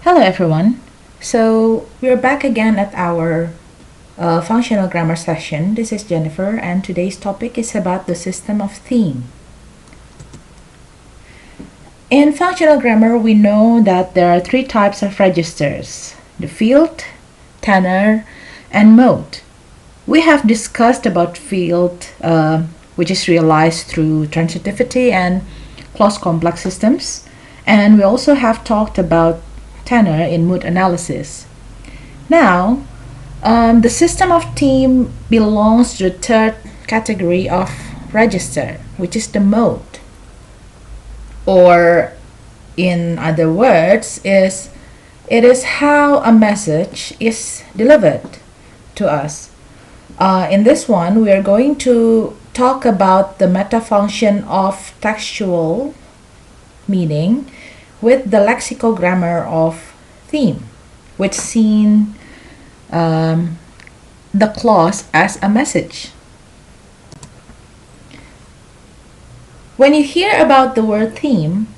Hello everyone. So we're back again at our functional grammar session. This is Jennifer and today's topic is about the system of theme. In functional grammar, we know that there are three types of registers: the field, tenor, and mode. We have discussed about field, which is realized through transitivity and clause complex systems, and we also have talked about tenor in mood analysis. Now, the system of theme belongs to the third category of register, which is the mode. Or, in other words, it is how a message is delivered to us. In this one, we are going to talk about the meta function of textual meaning with the lexicogrammar of theme, which seen the clause as a message. When you hear about the word theme,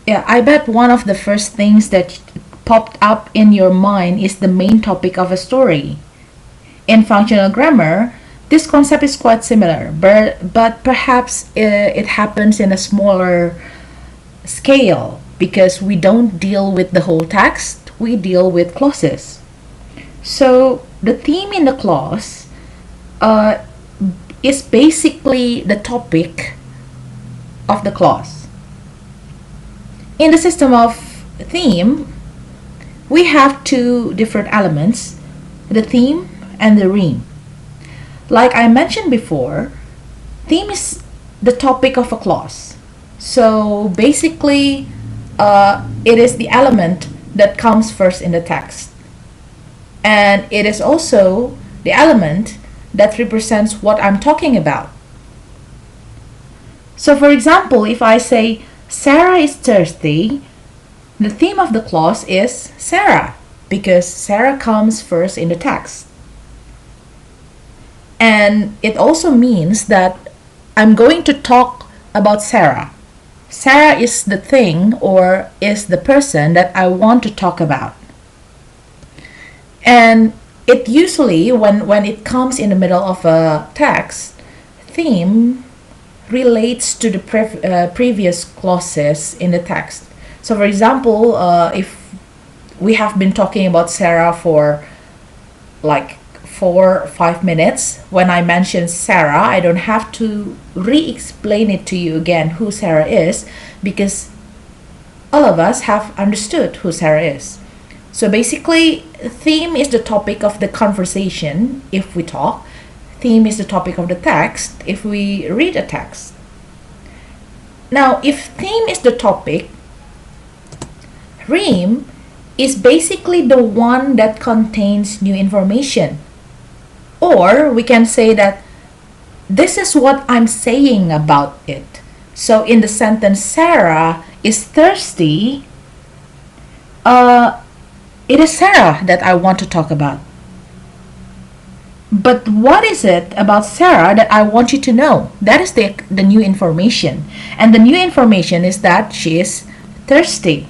I bet one of the first things that popped up in your mind is the main topic of a story. In functional grammar, this concept is quite similar, but perhaps it happens in a smaller scale because we don't deal with the whole text, we deal with clauses. So the theme in the clause is basically the topic of the clause. In the system of theme, we have two different elements, the theme and the rheme. Like I mentioned before, theme is the topic of a clause. So basically, it is the element that comes first in the text. And it is also the element that represents what I'm talking about. So for example, if I say, Sarah is thirsty, the theme of the clause is Sarah, because Sarah comes first in the text. And it also means that I'm going to talk about Sarah. Sarah is the thing or is the person that I want to talk about. And it usually, when it comes in the middle of a text, theme relates to the previous clauses in the text. So for example, if we have been talking about Sarah for like 4 or 5 minutes, when I mention Sarah, I don't have to re-explain it to you again who Sarah is, because all of us have understood who Sarah is. So basically, theme is the topic of the conversation if we talk. Theme is the topic of the text if we read a text. Now, if theme is the topic, rheme is basically the one that contains new information. Or we can say that this is what I'm saying about it. So in the sentence, Sarah is thirsty, it is Sarah that I want to talk about. But what is it about Sarah that I want you to know? That is the new information. And the new information is that she is thirsty.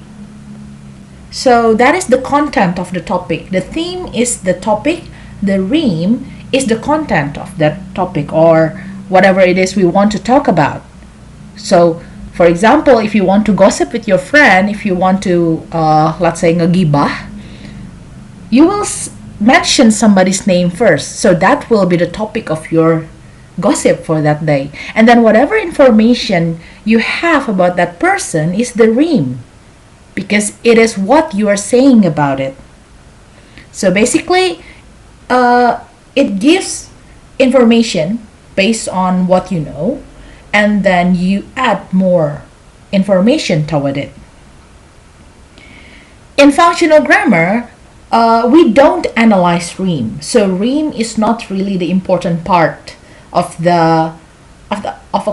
So that is the content of the topic. The theme is the topic. The rheme is the content of that topic or whatever it is we want to talk about. So, for example, if you want to gossip with your friend, if you want to, let's say, ngagibah, you will mention somebody's name first. So that will be the topic of your gossip for that day. And then whatever information you have about that person is the rheme, because it is what you are saying about it. So basically, it gives information based on what you know, and then you add more information toward it. In functional grammar, we don't analyze rheme. So rheme is not really the important part of a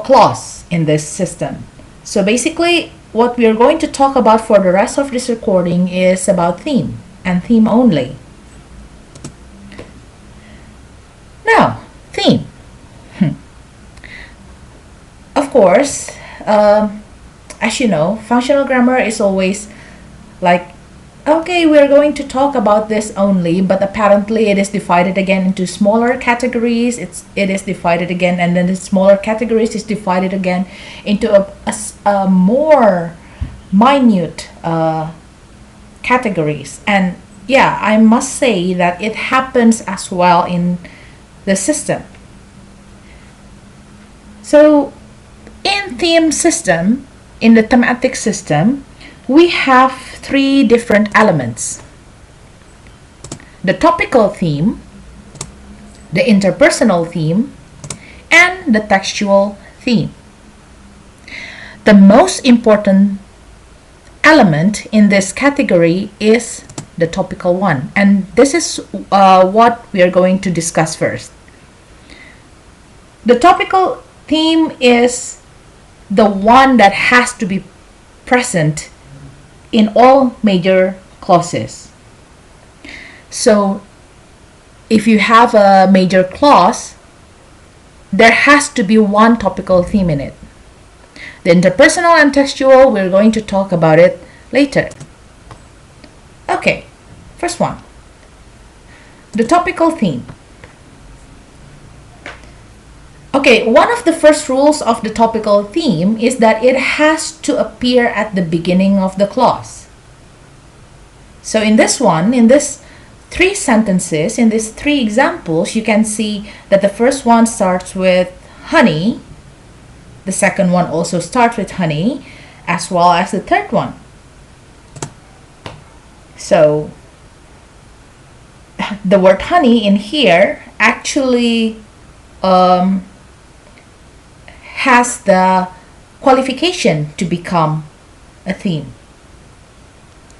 clause in this system. So basically, what we are going to talk about for the rest of this recording is about theme and theme only. Now, theme. Of course, as you know, functional grammar is always like Okay, we're going to talk about this only, but apparently it is divided again into smaller categories. It is divided again, and then the smaller categories is divided again into a more minute categories. And yeah, I must say that it happens as well in the system. So in theme system, in the thematic system, we have three different elements: the topical theme, the interpersonal theme, and the textual theme. The most important element in this category is the topical one, and this is what we are going to discuss first. The topical theme is the one that has to be present in all major clauses. So if you have a major clause, there has to be one topical theme in it. The interpersonal and textual, we're going to talk about it later. Okay, first one, the topical theme. Okay, one of the first rules of the topical theme is that it has to appear at the beginning of the clause. So in this one, in this three sentences, in these three examples, you can see that the first one starts with honey, the second one also starts with honey, as well as the third one. So the word honey in here actually has the qualification to become a theme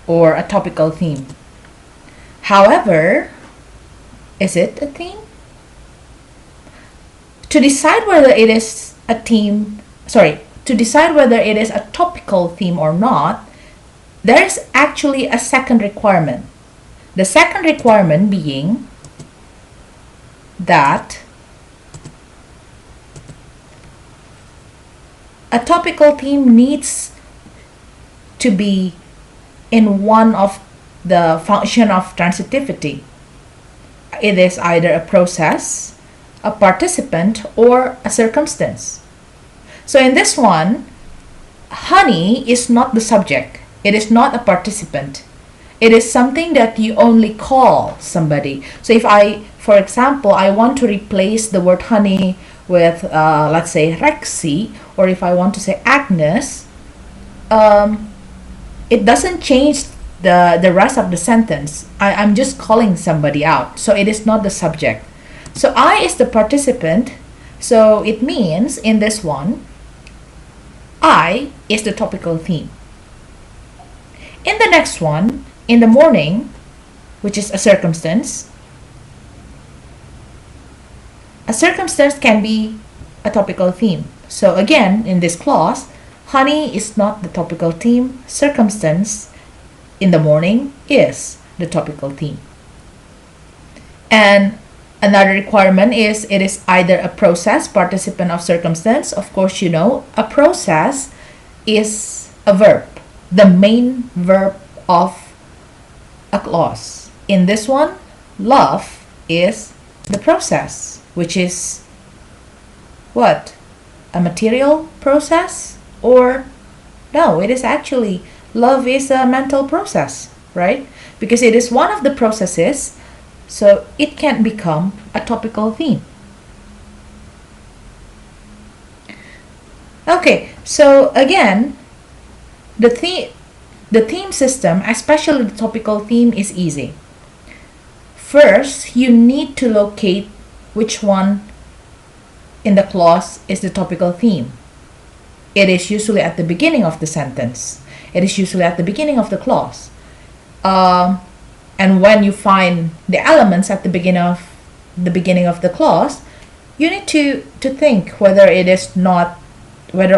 or a topical theme. However, is it a theme? To decide whether it is a theme, to decide whether it is a topical theme or not, there is actually a second requirement. The second requirement being that a topical theme needs to be in one of the function of transitivity. It is either a process, a participant, or a circumstance. So in this one, honey is not the subject. It is not a participant. It is something that you only call somebody. So if for example, I want to replace the word honey with, let's say, Rexy, or if I want to say Agnes, it doesn't change the rest of the sentence. I'm just calling somebody out. So it is not the subject. So I is the participant. So it means in this one, I is the topical theme. In the next one, in the morning, which is a circumstance can be a topical theme. So again, in this clause, honey is not the topical theme. Circumstance in the morning is the topical theme. And another requirement is it is either a process, participant of circumstance. Of course, you know, a process is a verb, the main verb of a clause. In this one, love is the process, which is what? A material process? Or no, it is actually, love is a mental process, right? Because it is one of the processes, so it can become a topical theme. Okay, so again, the theme system, especially the topical theme, is easy. First, you need to locate which one in the clause is the topical theme. It is usually at the beginning of the sentence. It is usually at the beginning of the clause. And when you find the elements at the beginning of the clause, you need to think whether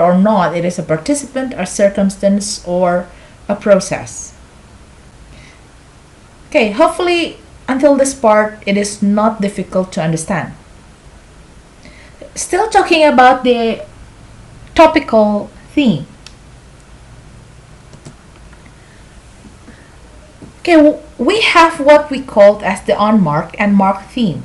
or not it is a participant, a circumstance, or a process. Okay, hopefully until this part it is not difficult to understand. Still talking about the topical theme. Okay, we have what we called as the unmarked and marked theme.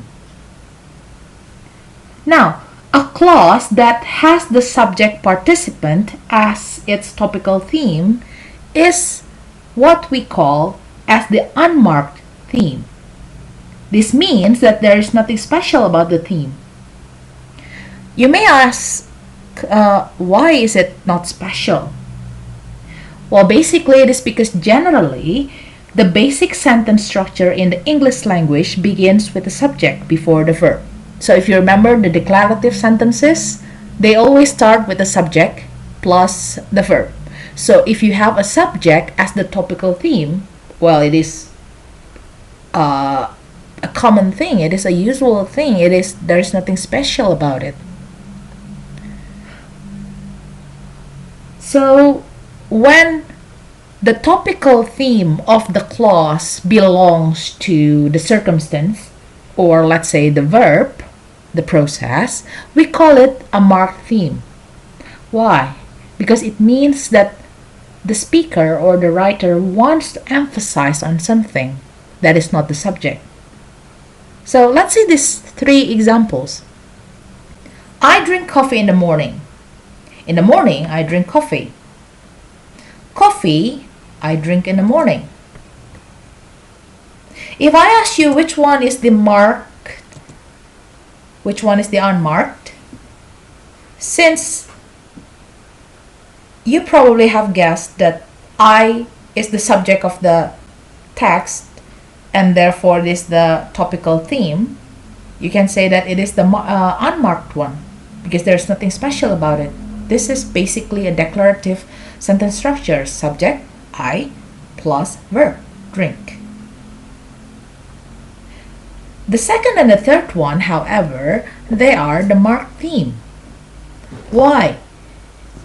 Now, a clause that has the subject participant as its topical theme is what we call as the unmarked theme. This means that there is nothing special about the theme. You may ask, why is it not special? Well, basically it is because generally the basic sentence structure in the English language begins with the subject before the verb. So if you remember the declarative sentences, they always start with the subject plus the verb. So if you have a subject as the topical theme, well, it is a common thing. It is a usual thing. There is nothing special about it. So when the topical theme of the clause belongs to the circumstance, or let's say the verb, the process, we call it a marked theme. Why? Because it means that the speaker or the writer wants to emphasize on something that is not the subject. So let's see these three examples. I drink coffee in the morning. In the morning, I drink coffee. Coffee, I drink in the morning. If I ask you which one is the marked, which one is the unmarked, since you probably have guessed that I is the subject of the text and therefore it is the topical theme, you can say that it is the unmarked one because there's nothing special about it. This is basically a declarative sentence structure: subject, I, plus verb, drink. The second and the third one, however, they are the marked theme. Why?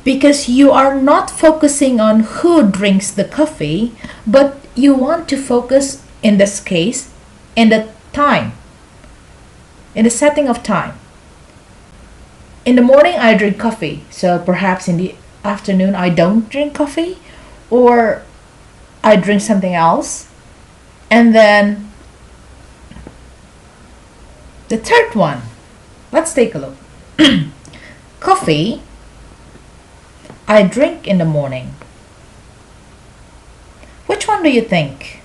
Because you are not focusing on who drinks the coffee, but you want to focus, in this case, in the time, in the setting of time. In the morning, I drink coffee, so perhaps in the afternoon, I don't drink coffee, or I drink something else, and then the third one, let's take a look. Coffee, I drink in the morning. Which one do you think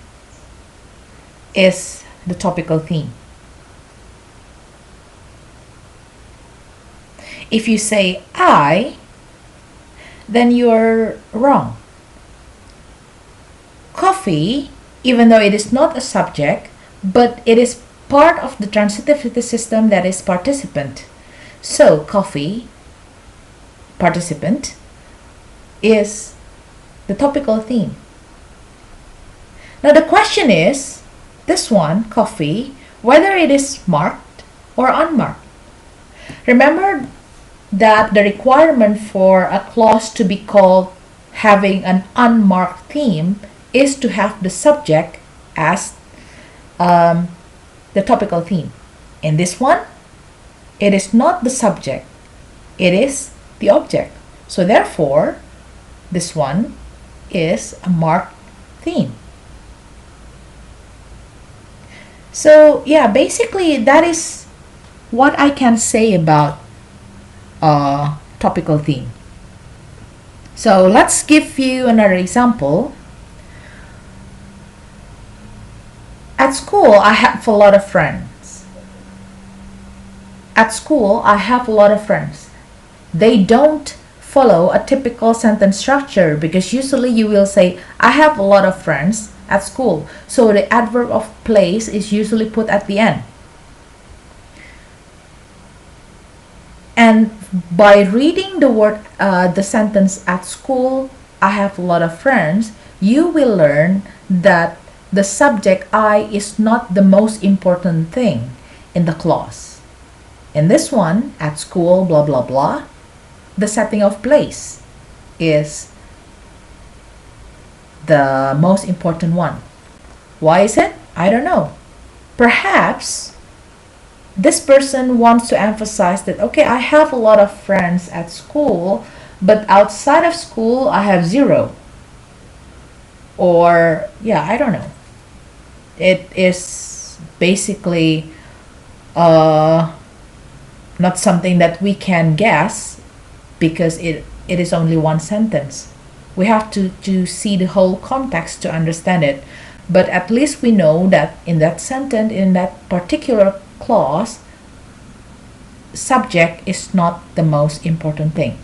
is the topical theme? If you say I, then you're wrong. Coffee, even though it is not a subject, but it is part of the transitivity system that is participant. So coffee, participant, is the topical theme. Now the question is, this one, coffee, whether it is marked or unmarked. Remember that the requirement for a clause to be called having an unmarked theme is to have the subject as the topical theme. In this one, it is not the subject, it is the object. So therefore, this one is a marked theme. So yeah, basically that is what I can say about topical theme. So let's give you another example. At school, I have a lot of friends. At school, I have a lot of friends. They don't follow a typical sentence structure because usually you will say, I have a lot of friends at school. So the adverb of place is usually put at the end. And by reading the word, the sentence at school, I have a lot of friends, you will learn that the subject I is not the most important thing in the clause. In this one, at school, blah, blah, blah, the setting of place is the most important one. Why is it? I don't know. Perhaps this person wants to emphasize that, okay, I have a lot of friends at school, but outside of school, I have zero. Or, yeah, I don't know. It is basically not something that we can guess because it is only one sentence. We have to see the whole context to understand it. But at least we know that in that sentence, in that particular clause, subject is not the most important thing.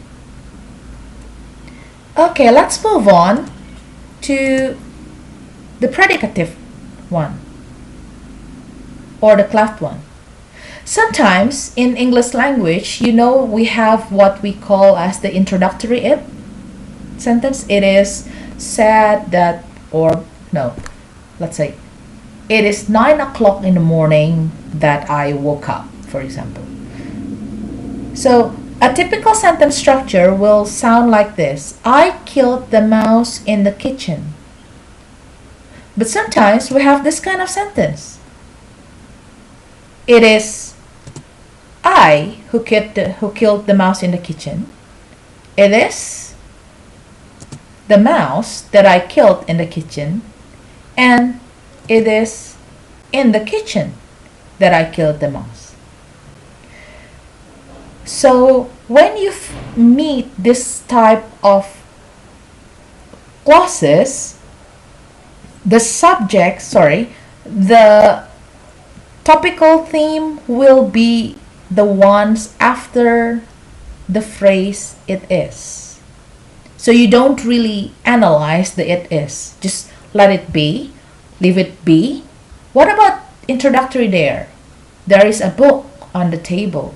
Okay, let's move on to the predicative one or the cleft one. Sometimes in English language, we have what we call as the introductory it sentence. It is said that, or no, let's say, it is 9 o'clock in the morning that I woke up, for example. So a typical sentence structure will sound like this: I killed the mouse in the kitchen. But sometimes we have this kind of sentence. It is I who killed the mouse in the kitchen. It is the mouse that I killed in the kitchen. And it is in the kitchen that I killed the mouse. So when you meet this type of clauses, the topical theme will be the ones after the phrase it is. So you don't really analyze the it is. Just let it be, leave it be. What about introductory there? There is a book on the table.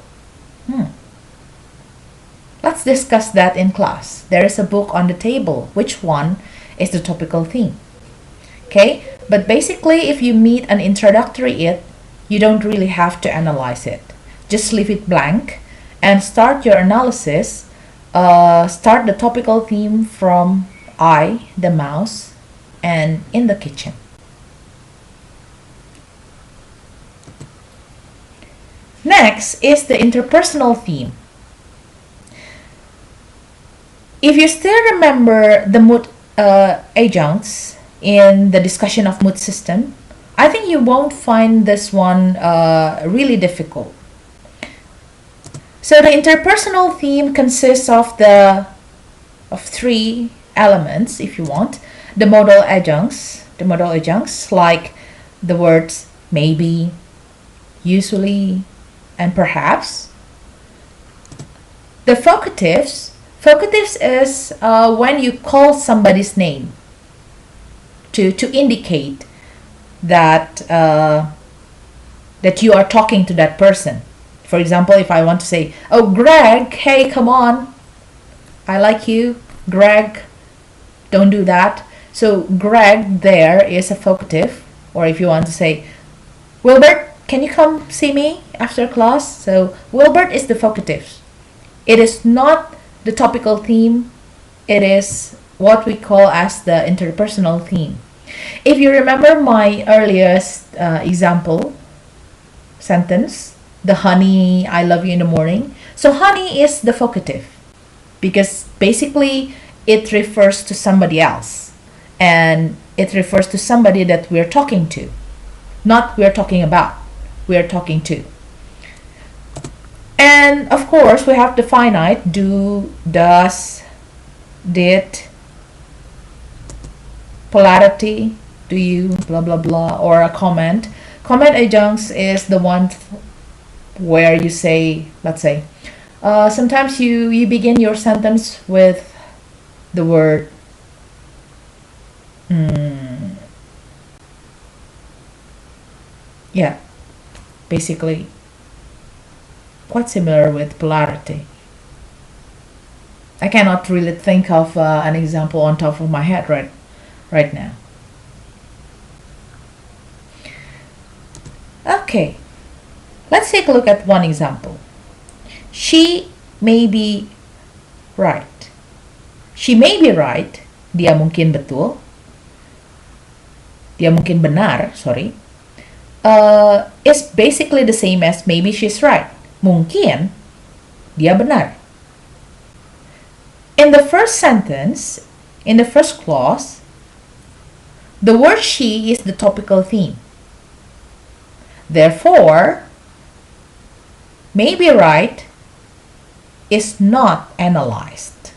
Let's discuss that in class. There is a book on the table. Which one is the topical theme? Okay, but basically if you meet an introductory it, you don't really have to analyze it. Just leave it blank and start your analysis. Start the topical theme from I, the mouse, and in the kitchen. Next is the interpersonal theme. If you still remember the mood adjuncts in the discussion of mood system, I think you won't find this one really difficult. So the interpersonal theme consists of three elements, if you want. The modal adjuncts like the words maybe, usually, and perhaps. The vocatives is when you call somebody's name to indicate that that you are talking to that person. For example, if I want to say, oh Greg, hey, come on, I like you, Greg, don't do that. So Greg there is a vocative. Or if you want to say, Wilbert, can you come see me after class? So Wilbert is the vocative. It is not the topical theme. It is what we call as the interpersonal theme. If you remember my earliest example sentence, the honey, I love you in the morning. So honey is the vocative because basically it refers to somebody else and it refers to somebody that we're talking to, not we're talking about, we're talking to. And of course we have the finite: do, does, did, polarity, do you, blah blah blah, or a comment. Comment adjuncts is the one where you say, let's say, sometimes you begin your sentence with the word yeah, basically quite similar with polarity. I cannot really think of an example on top of my head right now. Okay, let's take a look at one example. She may be right. She may be right. Dia mungkin betul. Dia mungkin benar, sorry. Is basically the same as maybe she's right. Mungkin dia benar. In the first sentence, in the first clause, the word she is the topical theme. Therefore, may be right is not analyzed.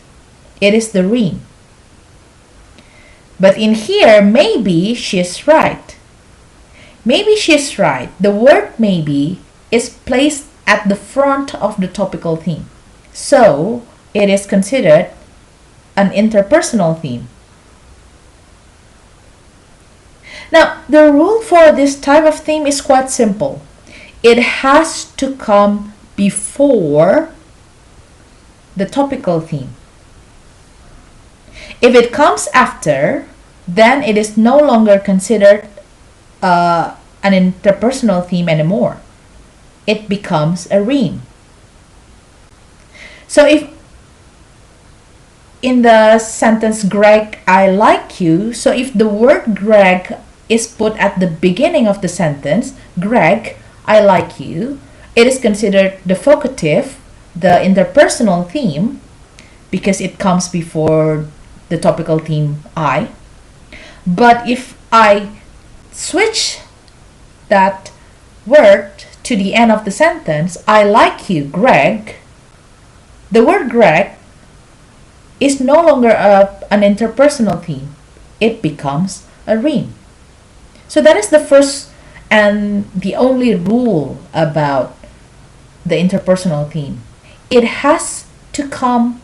It is the Rheme. But in here, maybe she's right. Maybe she's right. The word maybe is placed at the front of the topical theme. So it is considered an interpersonal theme. Now, the rule for this type of theme is quite simple. It has to come before the topical theme. If it comes after, then it is no longer considered an interpersonal theme anymore. It becomes a Rheme. So if in the sentence, Greg, I like you, so if the word Greg is put at the beginning of the sentence, Greg, I like you, it is considered the vocative, the interpersonal theme, because it comes before the topical theme I. But if I switch that word to the end of the sentence, I like you, Greg, the word Greg is no longer an interpersonal theme. It becomes a Rheme. So that is the first and the only rule about the interpersonal theme. It has to come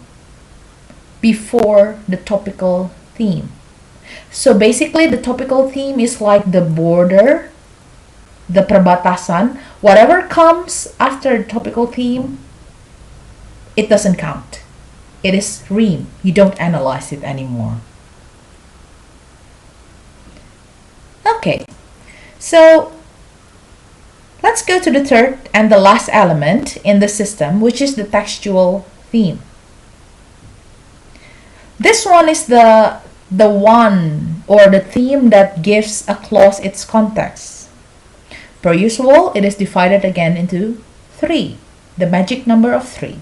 before the topical theme. So basically, the topical theme is like the border, the perbatasan. Whatever comes after the topical theme, it doesn't count. It is Rheme. You don't analyze it anymore. Okay, so let's go to the third and the last element in the system, which is the textual theme. This one is the one or the theme that gives a clause its context. Per usual, it is divided again into 3, the magic number of 3.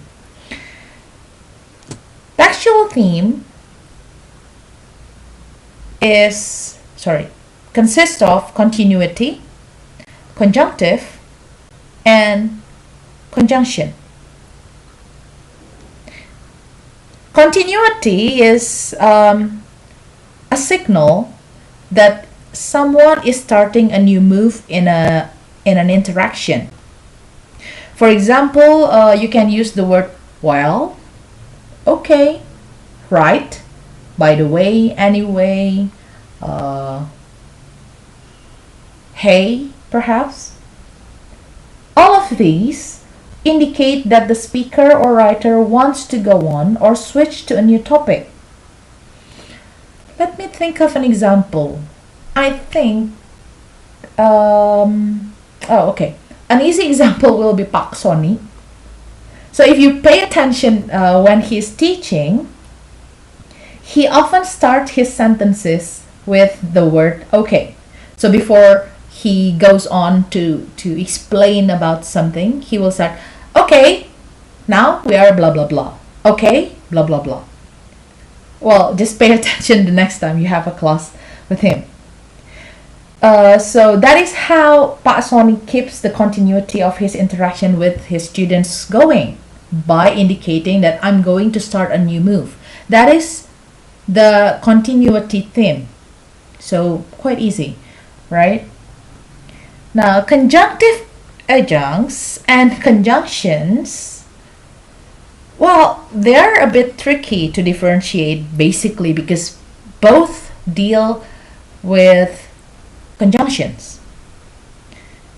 Textual theme consists of continuity, conjunctive, and conjunction. Continuity is a signal that someone is starting a new move in an interaction. For example, you can use the word well, okay, right, by the way, anyway, hey, perhaps. All of these indicate that the speaker or writer wants to go on or switch to a new topic. Let me think of an example. I think, okay. An easy example will be Pak Soni. So if you pay attention when he's teaching, he often starts his sentences with the word okay. So before he goes on to explain about something, he will start, okay, now we are blah blah blah. Okay, blah blah blah. Well, just pay attention the next time you have a class with him. So that is how Pak Soni keeps the continuity of his interaction with his students going, by indicating that I'm going to start a new move. That is the continuity theme. So quite easy, right? Now, conjunctive adjuncts and conjunctions, well, they're a bit tricky to differentiate, basically because both deal with conjunctions.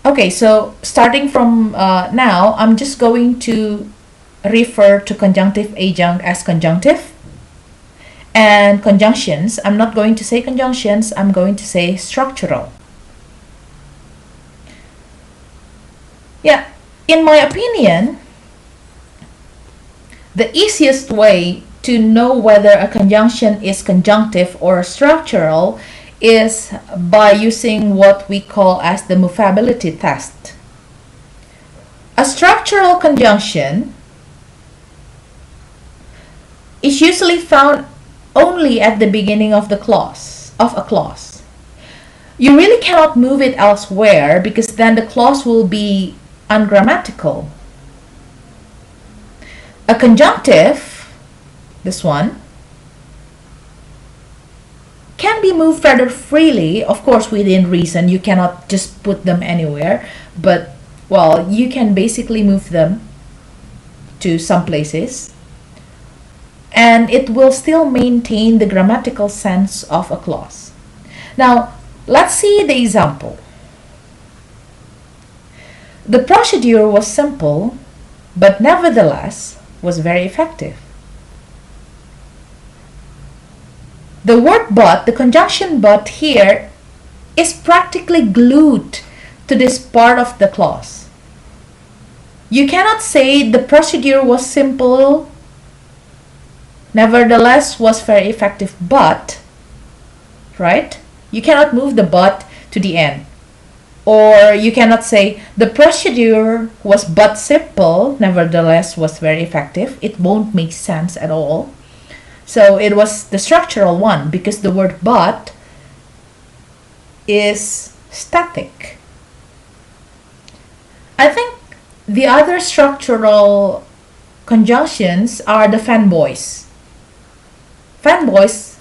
Okay, so starting from now, I'm just going to refer to conjunctive adjunct as conjunctive, and conjunctions, I'm not going to say conjunctions, I'm going to say structural. Yeah, in my opinion, the easiest way to know whether a conjunction is conjunctive or structural is by using what we call as the movability test. A structural conjunction is usually found only at the beginning of a clause. You really cannot move it elsewhere because then the clause will be ungrammatical. A conjunctive, this one, can be moved rather freely, of course within reason. You cannot just put them anywhere, but well, you can basically move them to some places and it will still maintain the grammatical sense of a clause. Now, let's see the example. The procedure was simple, but nevertheless was very effective. The word but, the conjunction but here, is practically glued to this part of the clause. You cannot say the procedure was simple, nevertheless was very effective, but, right? You cannot move the but to the end. Or you cannot say the procedure was but simple, nevertheless was very effective. It won't make sense at all. So it was the structural one because the word but is static. I think the other structural conjunctions are the fanboys. Fanboys,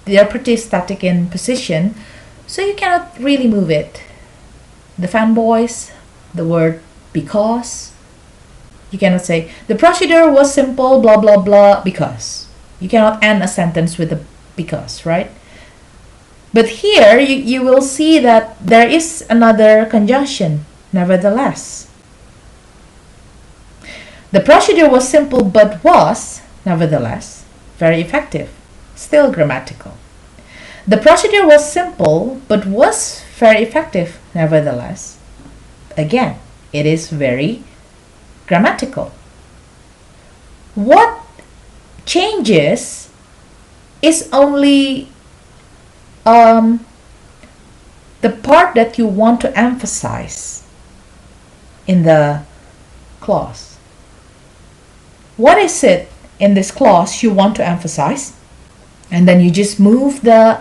they are pretty static in position, so you cannot really move it. The fanboys, the word because, you cannot say the procedure was simple blah blah blah because. You cannot end a sentence with a because, right? But here you will see that there is another conjunction, nevertheless. The procedure was simple but was, nevertheless, very effective, still grammatical. The procedure was simple but was very effective, nevertheless. Again, it is very grammatical. What changes is only the part that you want to emphasize in the clause. What is it in this clause you want to emphasize? And then you just move the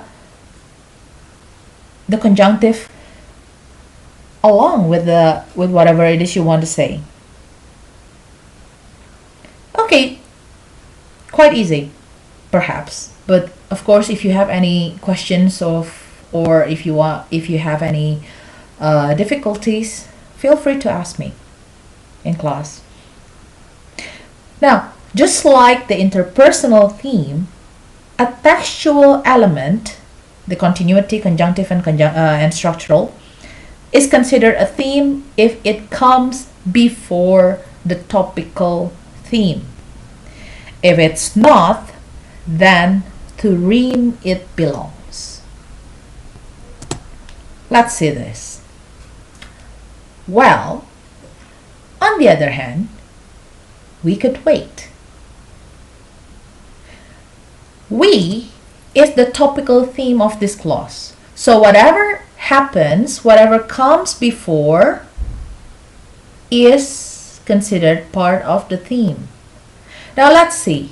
conjunctive along with whatever it is you want to say. Okay, quite easy, perhaps. But of course, if you have any questions or if you have any difficulties, feel free to ask me in class. Now, just like the interpersonal theme, a textual element, the continuity, conjunctive, and structural, is considered a theme if it comes before the topical theme. If it's not, then to Rheme it belongs. Let's see this. Well, on the other hand, we could wait. We is the topical theme of this clause. So whatever happens, whatever comes before is considered part of the theme. Now let's see.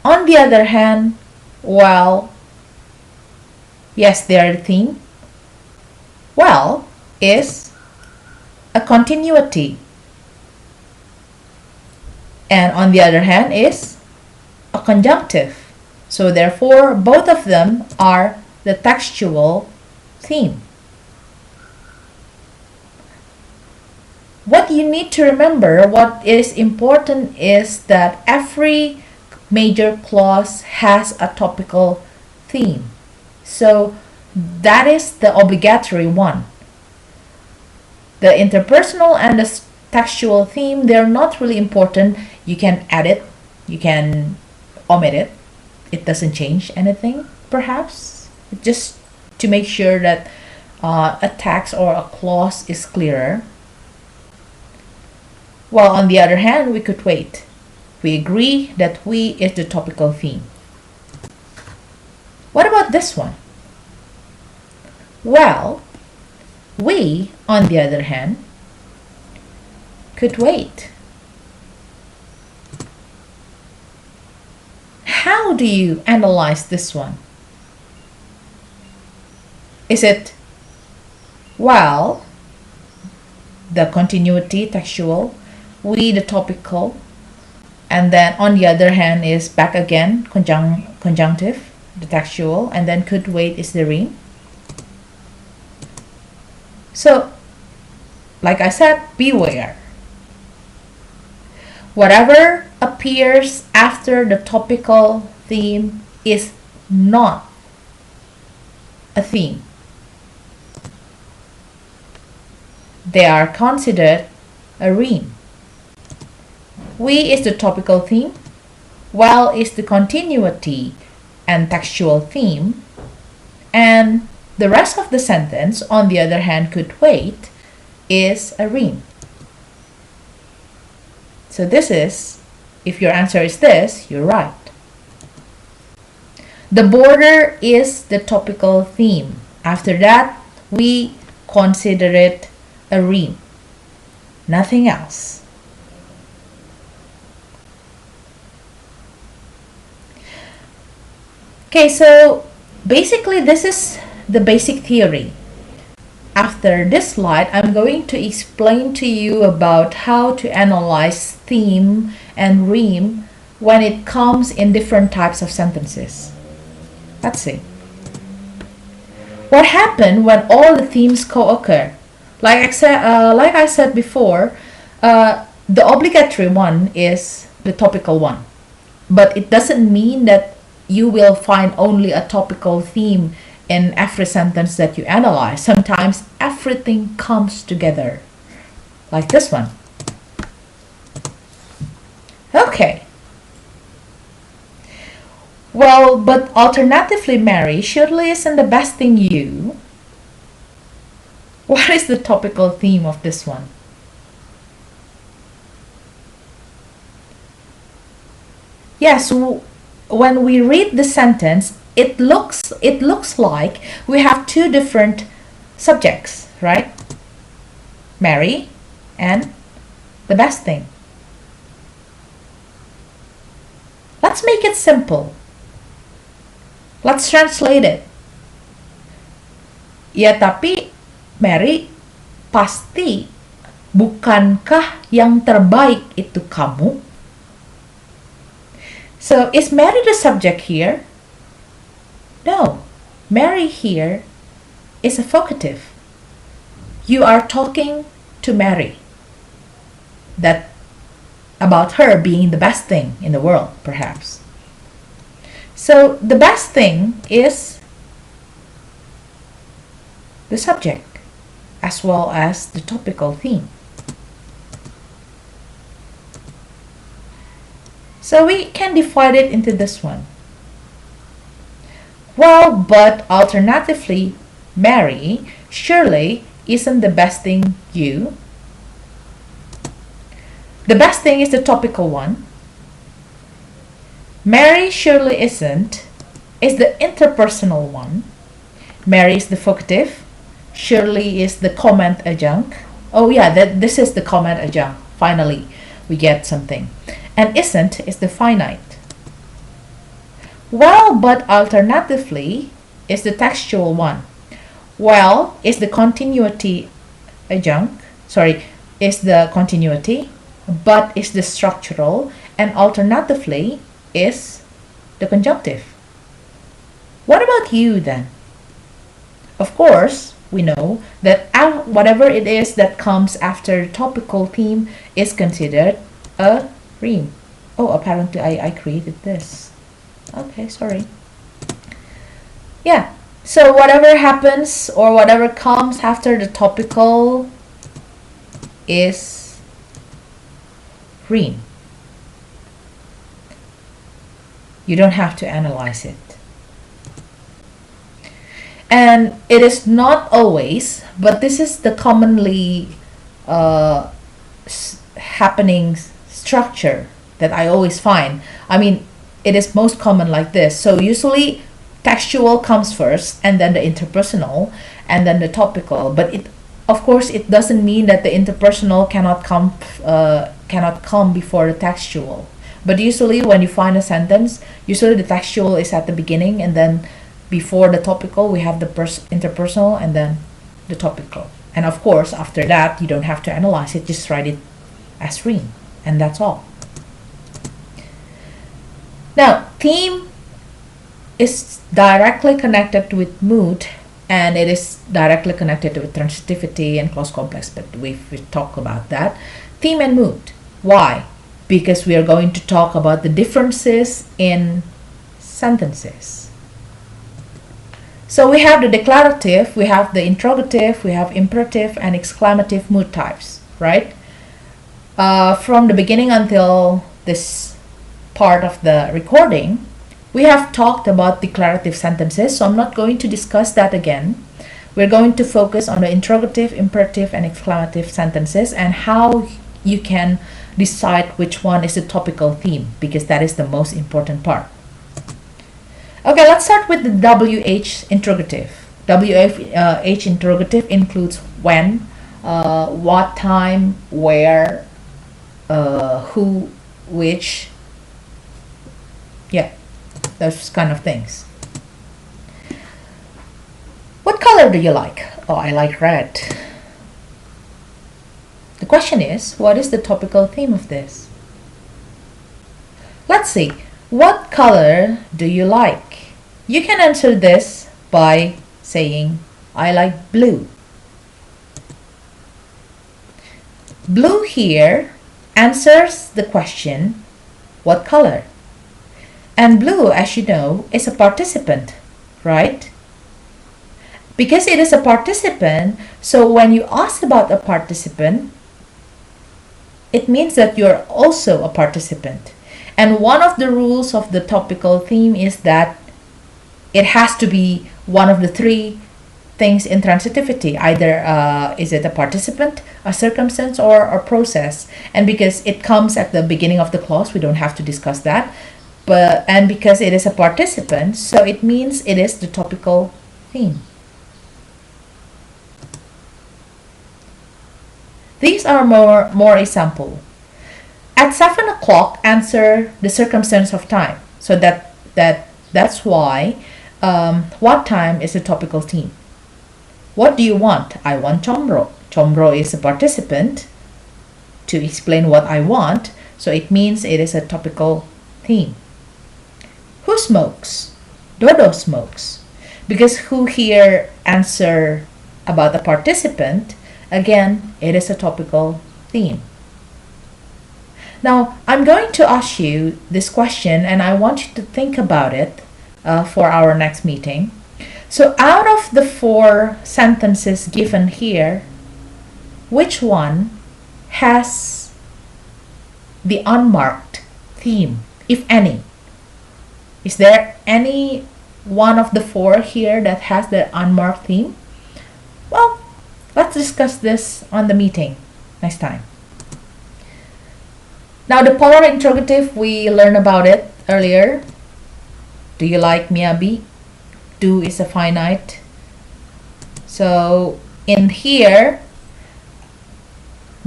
On the other hand, well, yes, they are the theme. Well is a continuity. And on the other hand is a conjunctive. So therefore, both of them are the textual theme. What you need to remember, what is important is that every major clause has a topical theme. So that is the obligatory one. The interpersonal and the textual theme, they're not really important. You can add it, you can omit it. It doesn't change anything, perhaps. Just to make sure that a text or a clause is clearer. While on the other hand, we could wait. We agree that we is the topical theme. What about this one? Well, we, on the other hand, could wait. How do you analyze this one? Is it while, the continuity, textual, we, the topical, and then on the other hand is back again, conjunctive, the textual, and then could wait is the Rheme. So, like I said, beware. Whatever appears after the topical theme is not a theme. They are considered a Rheme. We is the topical theme, while is the continuity and textual theme, and the rest of the sentence, on the other hand, could wait, is a Rheme. So this is, if your answer is this, you're right. The border is the topical theme. After that, we consider it a Rheme. Nothing else. Okay, so basically this is the basic theory. After this slide, I'm going to explain to you about how to analyze theme and Rheme when it comes in different types of sentences. Let's see. What happened when all the themes co-occur? Like I said before, the obligatory one is the topical one. But it doesn't mean that you will find only a topical theme in every sentence that you analyze. Sometimes everything comes together, like this one. Okay. Well, but alternatively, Mary surely isn't the best thing you. What is the topical theme of this one? Yes, when we read the sentence, it looks like we have two different subjects, right? Mary and the best thing. Let's make it simple. Let's translate it. Ya, tapi Mary, pasti bukankah yang terbaik itu kamu? So, is Mary the subject here? No. Mary here is a vocative. You are talking to Mary. That about her being the best thing in the world, perhaps. So, the best thing is the subject as well as the topical theme. So we can divide it into this one. Well, but alternatively, Mary surely isn't the best thing you. The best thing is the topical one. Mary surely isn't is the interpersonal one. Mary is the vocative. Surely is the comment adjunct. Oh yeah, this is the comment adjunct. Finally, we get something. And isn't is the finite. Well, but alternatively is the textual one. Well is the continuity adjunct. Sorry, is the continuity. But is the structural. And alternatively is the conjunctive. What about you then? Of course, we know that whatever it is that comes after the topical theme is considered a Rheme. Oh, apparently I created this. Okay, sorry. Yeah, so whatever happens or whatever comes after the topical is Rheme. You don't have to analyze it. And it is not always, but this is the commonly happening structure that I always find. I mean, it is most common like this. So usually textual comes first, and then the interpersonal, and then the topical. But of course, it doesn't mean that the interpersonal cannot come before the textual. But usually, when you find a sentence, usually the textual is at the beginning, and then Before the topical, we have the interpersonal and then the topical. And of course, after that, you don't have to analyze it, just write it as Rheme, and that's all. Now, theme is directly connected with mood, and it is directly connected with transitivity and clause complex, but we've talked about that. Theme and mood. Why? Because we are going to talk about the differences in sentences. So we have the declarative, we have the interrogative, we have imperative and exclamative mood types, right? From the beginning until this part of the recording, we have talked about declarative sentences, so I'm not going to discuss that again. We're going to focus on the interrogative, imperative, and exclamative sentences and how you can decide which one is the topical theme, because that is the most important part. Okay, let's start with the WH interrogative. WH interrogative includes when, what time, where, who, which, yeah, those kind of things. What color do you like? Oh, I like red. The question is, what is the topical theme of this? Let's see. What color do you like? You can answer this by saying, I like blue. Blue here answers the question, what color? And blue, as you know, is a participant, right? Because it is a participant, so when you ask about a participant, it means that you're also a participant. And one of the rules of the topical theme is that it has to be one of the three things in transitivity. Either is it a participant, a circumstance, or a process. And because it comes at the beginning of the clause, we don't have to discuss that. And because it is a participant, so it means it is the topical theme. These are more example. At 7 o'clock, answer the circumstance of time. So that's why what time is the topical theme. What do you want? I want chombro. Chombro is a participant to explain what I want, so it means it is a topical theme. Who smokes? Dodo smokes. Because who here answer about the participant, again, it is a topical theme. Now, I'm going to ask you this question, and I want you to think about it for our next meeting. So out of the 4 sentences given here, which one has the unmarked theme, if any? Is there any one of the 4 here that has the unmarked theme? Well, let's discuss this on the meeting next time. Now, the polar interrogative, we learned about it earlier. Do you like miyabi? Do is a finite. So in here,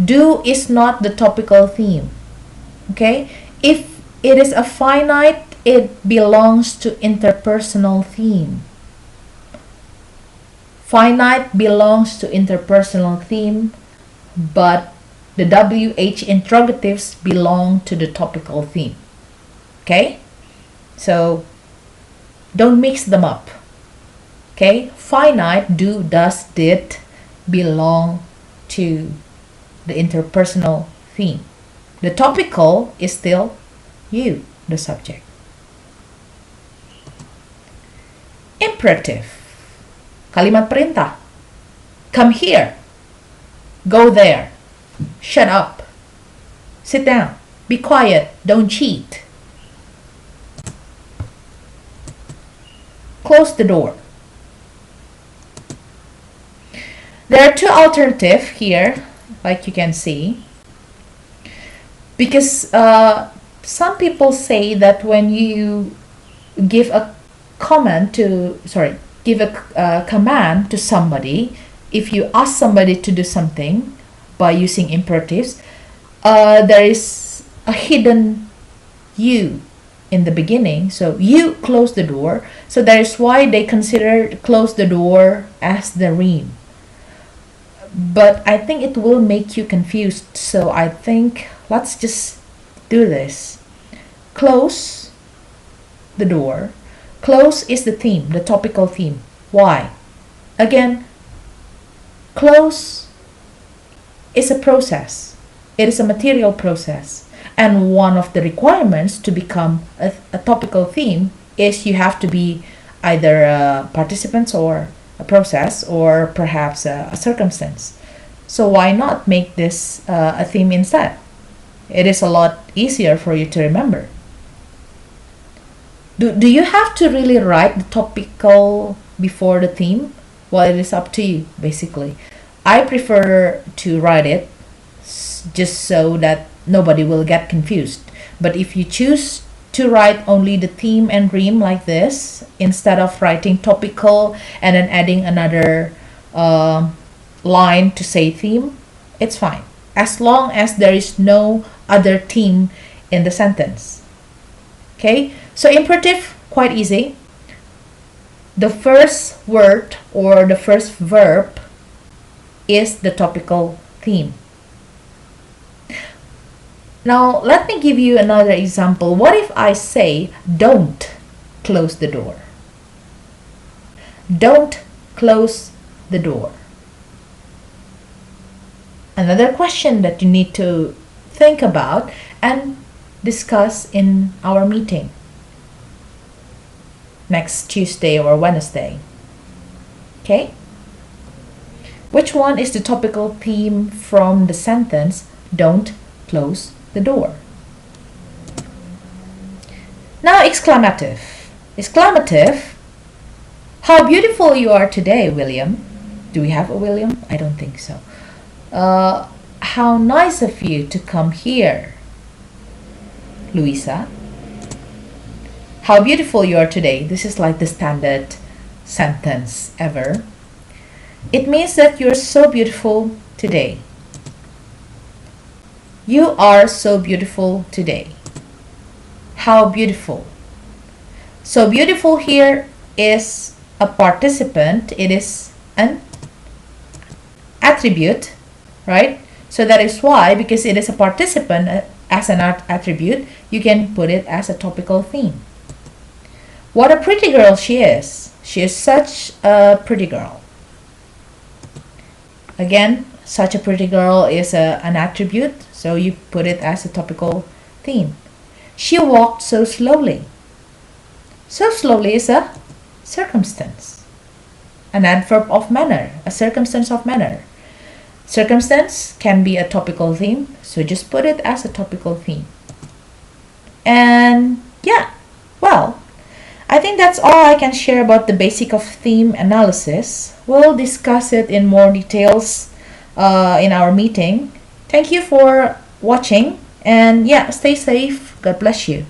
do is not the topical theme. Okay? If it is a finite, it belongs to interpersonal theme. Finite belongs to interpersonal theme, but the WH interrogatives belong to the topical theme. Okay? So don't mix them up. Okay? Finite, do, does, did belong to the interpersonal theme. The topical is still you, the subject. Imperative. Kalimat perintah. Come here. Go there. Shut up. Sit down. Be quiet. Don't cheat. Close the door. There are 2 alternatives here, like you can see. Because some people say that when you give a command to, give a command to somebody, if you ask somebody to do something by using imperatives, there is a hidden you in the beginning, so you close the door. So that is why they consider close the door as the rheme. But I think it will make you confused, so I think let's just do this. Close the door. Close is the theme, the topical theme. Why? Again, close is a process. It is a material process. And one of the requirements to become a topical theme is you have to be either a participant or a process, or perhaps a circumstance. So why not make this a theme instead? It is a lot easier for you to remember. Do you have to really write the topical before the theme? Well, it is up to you, basically. I prefer to write it just so that nobody will get confused. But if you choose to write only the theme and rheme like this, instead of writing topical and then adding another line to say theme, it's fine, as long as there is no other theme in the sentence. Okay, so imperative, quite easy. The first word or the first verb is the topical theme. Now let me give you another example. What if I say don't close the door? Don't close the door. Another question that you need to think about and discuss in our meeting next Tuesday or Wednesday. Okay? Which one is the topical theme from the sentence don't close the door? Now exclamative. Exclamative. How beautiful you are today, William. Do we have a William? I don't think so. How nice of you to come here, Louisa. How beautiful you are today. This is like the standard sentence ever. It means that you're so beautiful today. You are so beautiful today. How beautiful. So beautiful here is a participant. It is an attribute, right? So that is why, because it is a participant as an attribute, you can put it as a topical theme. What a pretty girl she is. She is such a pretty girl. Again, such a pretty girl is an attribute, so you put it as a topical theme. She walked so slowly. So slowly is a circumstance, an adverb of manner, a circumstance of manner. Circumstance can be a topical theme, so just put it as a topical theme. And yeah, well, I think that's all I can share about the basic of theme analysis. We'll discuss it in more details in our meeting. Thank you for watching, and yeah, stay safe. God bless you.